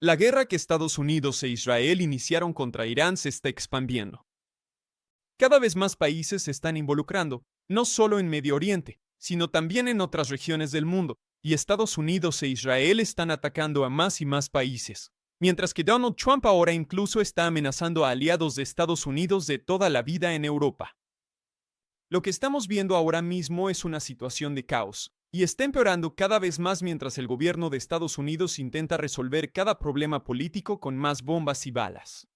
La guerra que Estados Unidos e Israel iniciaron contra Irán se está expandiendo. Cada vez más países se están involucrando, no solo en Medio Oriente, sino también en otras regiones del mundo, y Estados Unidos e Israel están atacando a más y más países. Mientras que Donald Trump ahora incluso está amenazando a aliados de Estados Unidos de toda la vida en Europa. Lo que estamos viendo ahora mismo es una situación de caos, y está empeorando cada vez más mientras el gobierno de Estados Unidos intenta resolver cada problema político con más bombas y balas.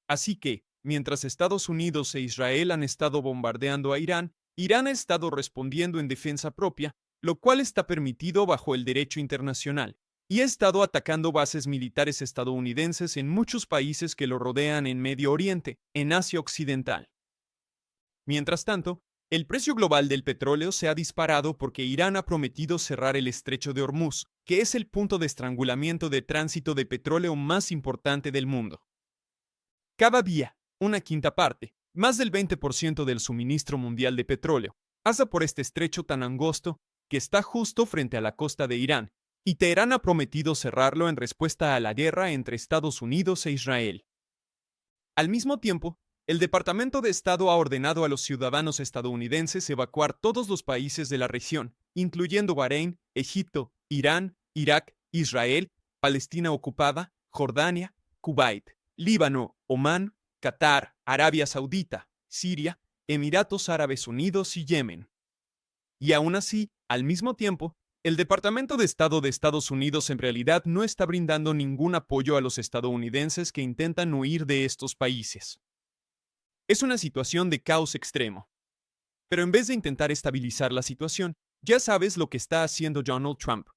Así que, mientras Estados Unidos e Israel han estado bombardeando a Irán, Irán ha estado respondiendo en defensa propia, lo cual está permitido bajo el derecho internacional, y ha estado atacando bases militares estadounidenses en muchos países que lo rodean en Medio Oriente, en Asia Occidental. Mientras tanto, el precio global del petróleo se ha disparado porque Irán ha prometido cerrar el estrecho de Hormuz, que es el punto de estrangulamiento de tránsito de petróleo más importante del mundo. Cada día, una quinta parte, más del 20% del suministro mundial de petróleo, pasa por este estrecho tan angosto que está justo frente a la costa de Irán, y Teherán ha prometido cerrarlo en respuesta a la guerra entre Estados Unidos e Israel. Al mismo tiempo, el Departamento de Estado ha ordenado a los ciudadanos estadounidenses evacuar todos los países de la región, incluyendo Bahrein, Egipto, Irán, Irak, Israel, Palestina ocupada, Jordania, Kuwait, Líbano, Omán, Qatar, Arabia Saudita, Siria, Emiratos Árabes Unidos y Yemen. Y aún así, al mismo tiempo, el Departamento de Estado de Estados Unidos en realidad no está brindando ningún apoyo a los estadounidenses que intentan huir de estos países. Es una situación de caos extremo. Pero en vez de intentar estabilizar la situación, ya sabes lo que está haciendo Donald Trump.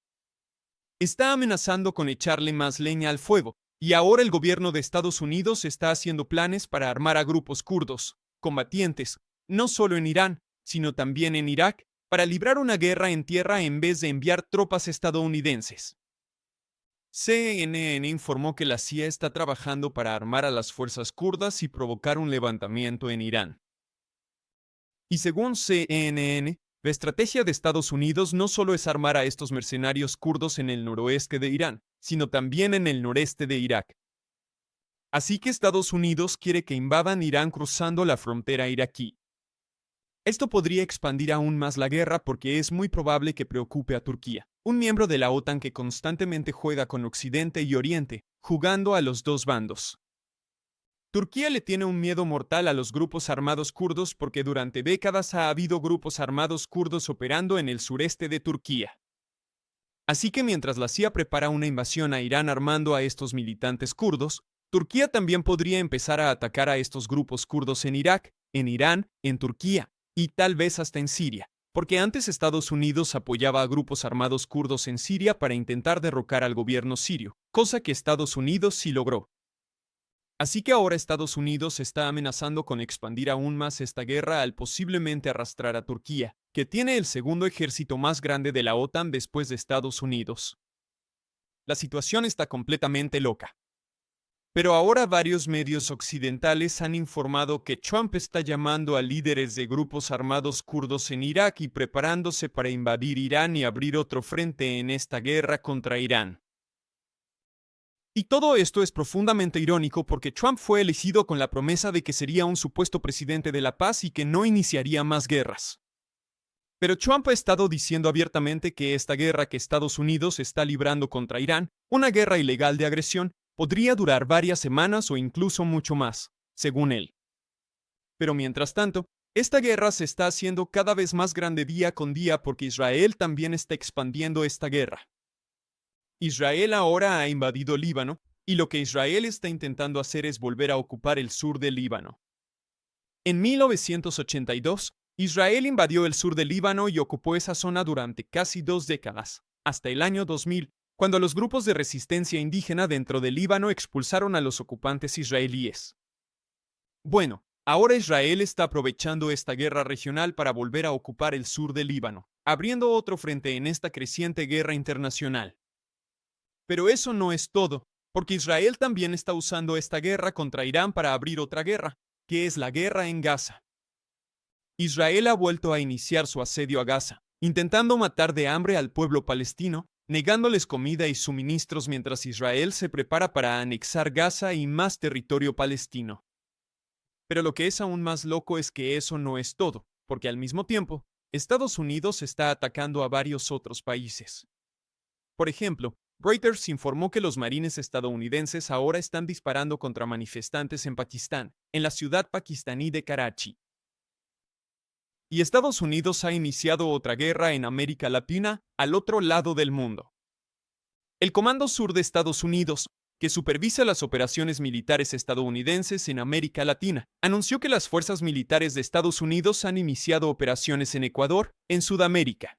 Está amenazando con echarle más leña al fuego, y ahora el gobierno de Estados Unidos está haciendo planes para armar a grupos kurdos, combatientes, no solo en Irán, sino también en Irak, para librar una guerra en tierra en vez de enviar tropas estadounidenses. CNN informó que la CIA está trabajando para armar a las fuerzas kurdas y provocar un levantamiento en Irán. Y según CNN, la estrategia de Estados Unidos no solo es armar a estos mercenarios kurdos en el noroeste de Irán, sino también en el noreste de Irak. Así que Estados Unidos quiere que invadan Irán cruzando la frontera iraquí. Esto podría expandir aún más la guerra porque es muy probable que preocupe a Turquía, un miembro de la OTAN que constantemente juega con Occidente y Oriente, jugando a los dos bandos. Turquía le tiene un miedo mortal a los grupos armados kurdos porque durante décadas ha habido grupos armados kurdos operando en el sureste de Turquía. Así que mientras la CIA prepara una invasión a Irán armando a estos militantes kurdos, Turquía también podría empezar a atacar a estos grupos kurdos en Irak, en Irán, en Turquía, y tal vez hasta en Siria, porque antes Estados Unidos apoyaba a grupos armados kurdos en Siria para intentar derrocar al gobierno sirio, cosa que Estados Unidos sí logró. Así que ahora Estados Unidos está amenazando con expandir aún más esta guerra al posiblemente arrastrar a Turquía, que tiene el segundo ejército más grande de la OTAN después de Estados Unidos. La situación está completamente loca. Pero ahora varios medios occidentales han informado que Trump está llamando a líderes de grupos armados kurdos en Irak y preparándose para invadir Irán y abrir otro frente en esta guerra contra Irán. Y todo esto es profundamente irónico porque Trump fue elegido con la promesa de que sería un supuesto presidente de la paz y que no iniciaría más guerras. Pero Trump ha estado diciendo abiertamente que esta guerra que Estados Unidos está librando contra Irán, una guerra ilegal de agresión, podría durar varias semanas o incluso mucho más, según él. Pero mientras tanto, esta guerra se está haciendo cada vez más grande día con día porque Israel también está expandiendo esta guerra. Israel ahora ha invadido Líbano, y lo que Israel está intentando hacer es volver a ocupar el sur del Líbano. En 1982, Israel invadió el sur del Líbano y ocupó esa zona durante casi 2 décadas, hasta el año 2000, cuando los grupos de resistencia indígena dentro del Líbano expulsaron a los ocupantes israelíes. Bueno, ahora Israel está aprovechando esta guerra regional para volver a ocupar el sur del Líbano, abriendo otro frente en esta creciente guerra internacional. Pero eso no es todo, porque Israel también está usando esta guerra contra Irán para abrir otra guerra, que es la guerra en Gaza. Israel ha vuelto a iniciar su asedio a Gaza, intentando matar de hambre al pueblo palestino, negándoles comida y suministros mientras Israel se prepara para anexar Gaza y más territorio palestino. Pero lo que es aún más loco es que eso no es todo, porque al mismo tiempo, Estados Unidos está atacando a varios otros países. Por ejemplo, Reuters informó que los marines estadounidenses ahora están disparando contra manifestantes en Pakistán, en la ciudad pakistaní de Karachi. Y Estados Unidos ha iniciado otra guerra en América Latina, al otro lado del mundo. El Comando Sur de Estados Unidos, que supervisa las operaciones militares estadounidenses en América Latina, anunció que las fuerzas militares de Estados Unidos han iniciado operaciones en Ecuador, en Sudamérica.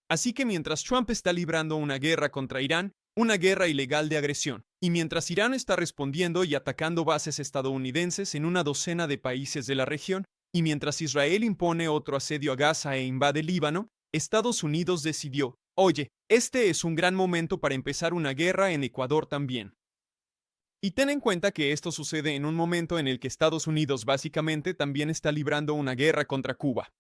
Así que mientras Trump está librando una guerra contra Irán, una guerra ilegal de agresión, y mientras Irán está respondiendo y atacando bases estadounidenses en una docena de países de la región, y mientras Israel impone otro asedio a Gaza e invade Líbano, Estados Unidos decidió, oye, este es un gran momento para empezar una guerra en Ecuador también. Y ten en cuenta que esto sucede en un momento en el que Estados Unidos básicamente también está librando una guerra contra Cuba.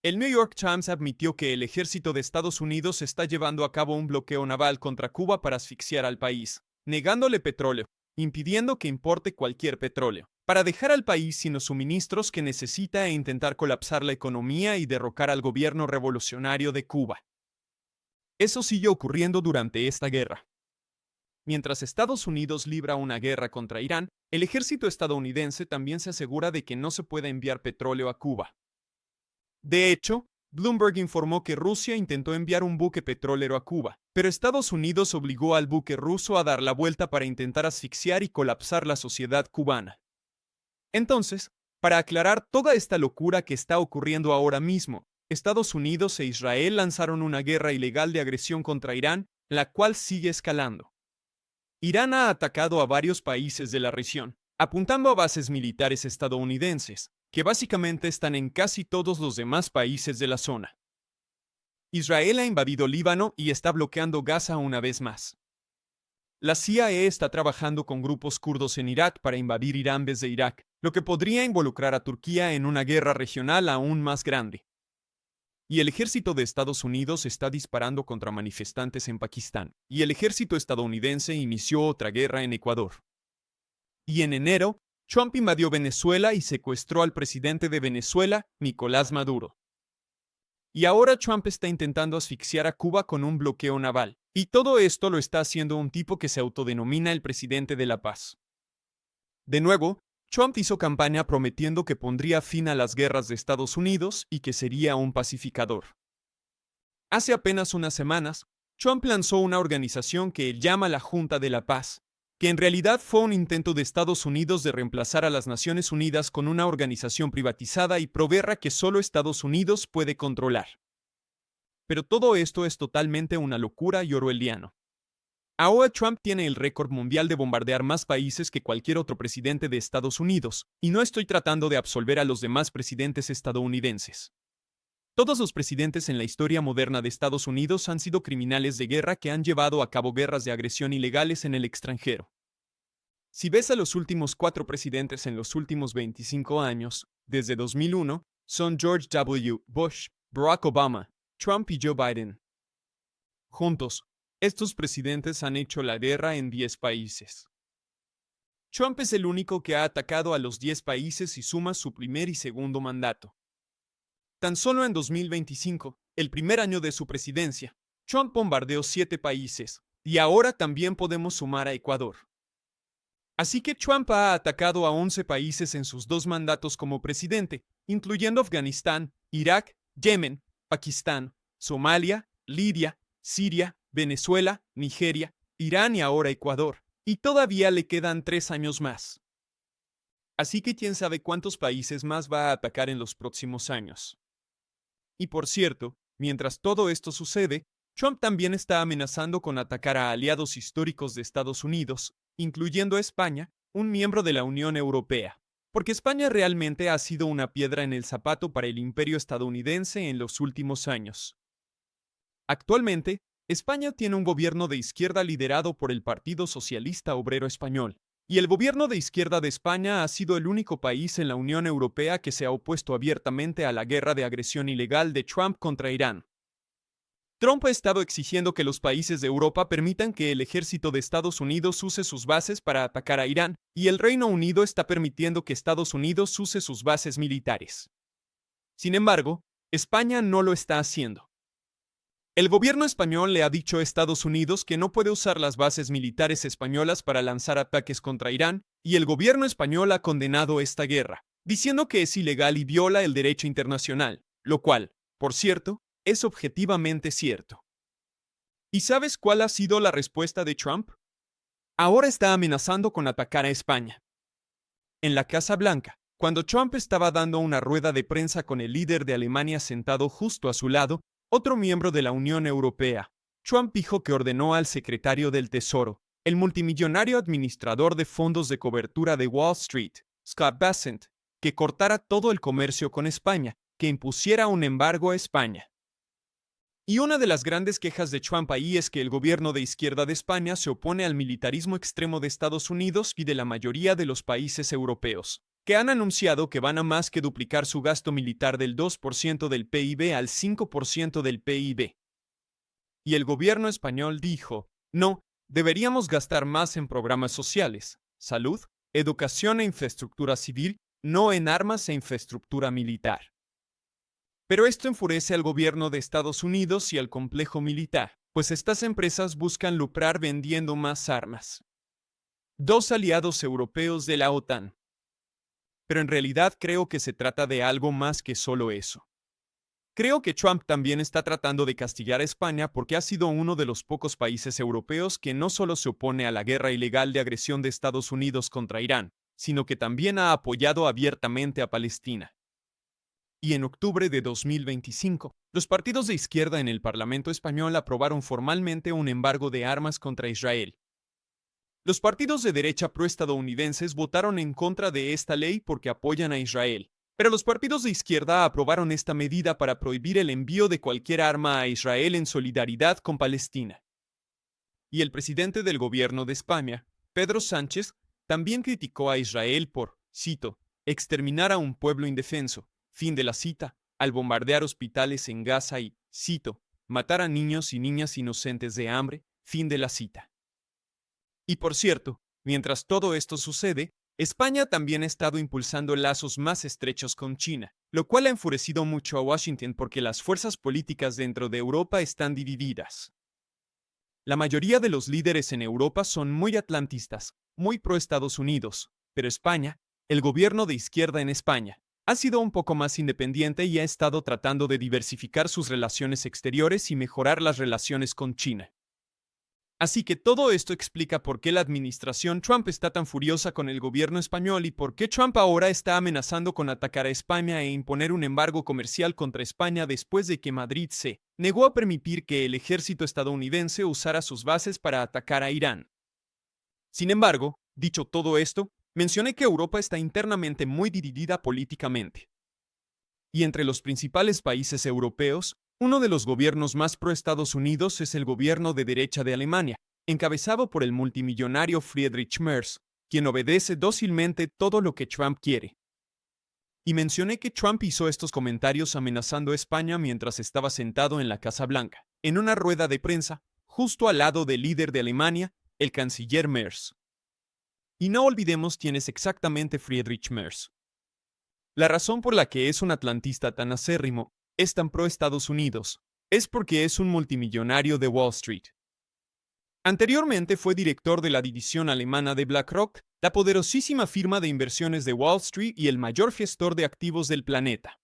El New York Times admitió que el ejército de Estados Unidos está llevando a cabo un bloqueo naval contra Cuba para asfixiar al país, negándole petróleo, impidiendo que importe cualquier petróleo, para dejar al país sin los suministros que necesita e intentar colapsar la economía y derrocar al gobierno revolucionario de Cuba. Eso sigue ocurriendo durante esta guerra. Mientras Estados Unidos libra una guerra contra Irán, el ejército estadounidense también se asegura de que no se pueda enviar petróleo a Cuba. De hecho, Bloomberg informó que Rusia intentó enviar un buque petrolero a Cuba, pero Estados Unidos obligó al buque ruso a dar la vuelta para intentar asfixiar y colapsar la sociedad cubana. Entonces, para aclarar toda esta locura que está ocurriendo ahora mismo, Estados Unidos e Israel lanzaron una guerra ilegal de agresión contra Irán, la cual sigue escalando. Irán ha atacado a varios países de la región, apuntando a bases militares estadounidenses, que básicamente están en casi todos los demás países de la zona. Israel ha invadido Líbano y está bloqueando Gaza una vez más. La CIA está trabajando con grupos kurdos en Irak para invadir Irán desde Irak, lo que podría involucrar a Turquía en una guerra regional aún más grande. Y el ejército de Estados Unidos está disparando contra manifestantes en Pakistán, y el ejército estadounidense inició otra guerra en Ecuador. Y en enero, Trump invadió Venezuela y secuestró al presidente de Venezuela, Nicolás Maduro. Y ahora Trump está intentando asfixiar a Cuba con un bloqueo naval. Y todo esto lo está haciendo un tipo que se autodenomina el presidente de la paz. De nuevo, Trump hizo campaña prometiendo que pondría fin a las guerras de Estados Unidos y que sería un pacificador. Hace apenas unas semanas, Trump lanzó una organización que él llama la Junta de la Paz, que en realidad fue un intento de Estados Unidos de reemplazar a las Naciones Unidas con una organización privatizada y proberra que solo Estados Unidos puede controlar. Pero todo esto es totalmente una locura y orwelliano. Ahora Trump tiene el récord mundial de bombardear más países que cualquier otro presidente de Estados Unidos, y no estoy tratando de absolver a los demás presidentes estadounidenses. Todos los presidentes en la historia moderna de Estados Unidos han sido criminales de guerra que han llevado a cabo guerras de agresión ilegales en el extranjero. Si ves a los últimos 4 presidentes en los últimos 25 años, desde 2001, son George W. Bush, Barack Obama, Trump y Joe Biden. Juntos, estos presidentes han hecho la guerra en 10 países. Trump es el único que ha atacado a los 10 países y suma su primer y segundo mandato. Tan solo en 2025, el primer año de su presidencia, Trump bombardeó 7 países, y ahora también podemos sumar a Ecuador. Así que Trump ha atacado a 11 países en sus 2 mandatos como presidente, incluyendo Afganistán, Irak, Yemen, Pakistán, Somalia, Libia, Siria, Venezuela, Nigeria, Irán y ahora Ecuador. Y todavía le quedan 3 años más. Así que quién sabe cuántos países más va a atacar en los próximos años. Y por cierto, mientras todo esto sucede, Trump también está amenazando con atacar a aliados históricos de Estados Unidos, incluyendo a España, un miembro de la Unión Europea, porque España realmente ha sido una piedra en el zapato para el imperio estadounidense en los últimos años. Actualmente, España tiene un gobierno de izquierda liderado por el Partido Socialista Obrero Español, y el gobierno de izquierda de España ha sido el único país en la Unión Europea que se ha opuesto abiertamente a la guerra de agresión ilegal de Trump contra Irán. Trump ha estado exigiendo que los países de Europa permitan que el ejército de Estados Unidos use sus bases para atacar a Irán, y el Reino Unido está permitiendo que Estados Unidos use sus bases militares. Sin embargo, España no lo está haciendo. El gobierno español le ha dicho a Estados Unidos que no puede usar las bases militares españolas para lanzar ataques contra Irán, y el gobierno español ha condenado esta guerra, diciendo que es ilegal y viola el derecho internacional, lo cual, por cierto, es objetivamente cierto. ¿Y sabes cuál ha sido la respuesta de Trump? Ahora está amenazando con atacar a España. En la Casa Blanca, cuando Trump estaba dando una rueda de prensa con el líder de Alemania sentado justo a su lado, otro miembro de la Unión Europea, Trump dijo que ordenó al secretario del Tesoro, el multimillonario administrador de fondos de cobertura de Wall Street, Scott Bessent, que cortara todo el comercio con España, que impusiera un embargo a España. Y una de las grandes quejas de Trump ahí es que el gobierno de izquierda de España se opone al militarismo extremo de Estados Unidos y de la mayoría de los países europeos, que han anunciado que van a más que duplicar su gasto militar del 2% del PIB al 5% del PIB. Y el gobierno español dijo, no, deberíamos gastar más en programas sociales, salud, educación e infraestructura civil, no en armas e infraestructura militar. Pero esto enfurece al gobierno de Estados Unidos y al complejo militar, pues estas empresas buscan lucrar vendiendo más armas. Dos aliados europeos de la OTAN. Pero en realidad creo que se trata de algo más que solo eso. Creo que Trump también está tratando de castigar a España porque ha sido uno de los pocos países europeos que no solo se opone a la guerra ilegal de agresión de Estados Unidos contra Irán, sino que también ha apoyado abiertamente a Palestina. Y en octubre de 2025, los partidos de izquierda en el Parlamento español aprobaron formalmente un embargo de armas contra Israel. Los partidos de derecha proestadounidenses votaron en contra de esta ley porque apoyan a Israel, pero los partidos de izquierda aprobaron esta medida para prohibir el envío de cualquier arma a Israel en solidaridad con Palestina. Y el presidente del gobierno de España, Pedro Sánchez, también criticó a Israel por, cito, exterminar a un pueblo indefenso, fin de la cita, al bombardear hospitales en Gaza y, cito, matar a niños y niñas inocentes de hambre, fin de la cita. Y por cierto, mientras todo esto sucede, España también ha estado impulsando lazos más estrechos con China, lo cual ha enfurecido mucho a Washington porque las fuerzas políticas dentro de Europa están divididas. La mayoría de los líderes en Europa son muy atlantistas, muy pro Estados Unidos, pero España, el gobierno de izquierda en España, ha sido un poco más independiente y ha estado tratando de diversificar sus relaciones exteriores y mejorar las relaciones con China. Así que todo esto explica por qué la administración Trump está tan furiosa con el gobierno español y por qué Trump ahora está amenazando con atacar a España e imponer un embargo comercial contra España después de que Madrid se negó a permitir que el ejército estadounidense usara sus bases para atacar a Irán. Sin embargo, dicho todo esto, mencioné que Europa está internamente muy dividida políticamente. Y entre los principales países europeos, uno de los gobiernos más pro Estados Unidos es el gobierno de derecha de Alemania, encabezado por el multimillonario Friedrich Merz, quien obedece dócilmente todo lo que Trump quiere. Y mencioné que Trump hizo estos comentarios amenazando a España mientras estaba sentado en la Casa Blanca, en una rueda de prensa, justo al lado del líder de Alemania, el canciller Merz. Y no olvidemos quién es exactamente Friedrich Merz. La razón por la que es un atlantista tan acérrimo, es tan pro Estados Unidos, es porque es un multimillonario de Wall Street. Anteriormente fue director de la división alemana de BlackRock, la poderosísima firma de inversiones de Wall Street y el mayor gestor de activos del planeta.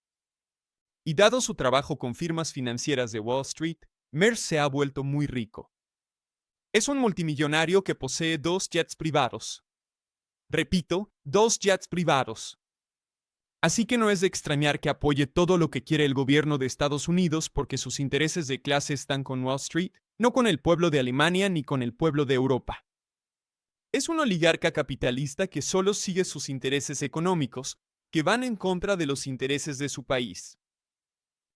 Y dado su trabajo con firmas financieras de Wall Street, Merz se ha vuelto muy rico. Es un multimillonario que posee 2 jets privados. Repito, 2 jets privados. Así que no es de extrañar que apoye todo lo que quiere el gobierno de Estados Unidos porque sus intereses de clase están con Wall Street, no con el pueblo de Alemania ni con el pueblo de Europa. Es un oligarca capitalista que solo sigue sus intereses económicos, que van en contra de los intereses de su país.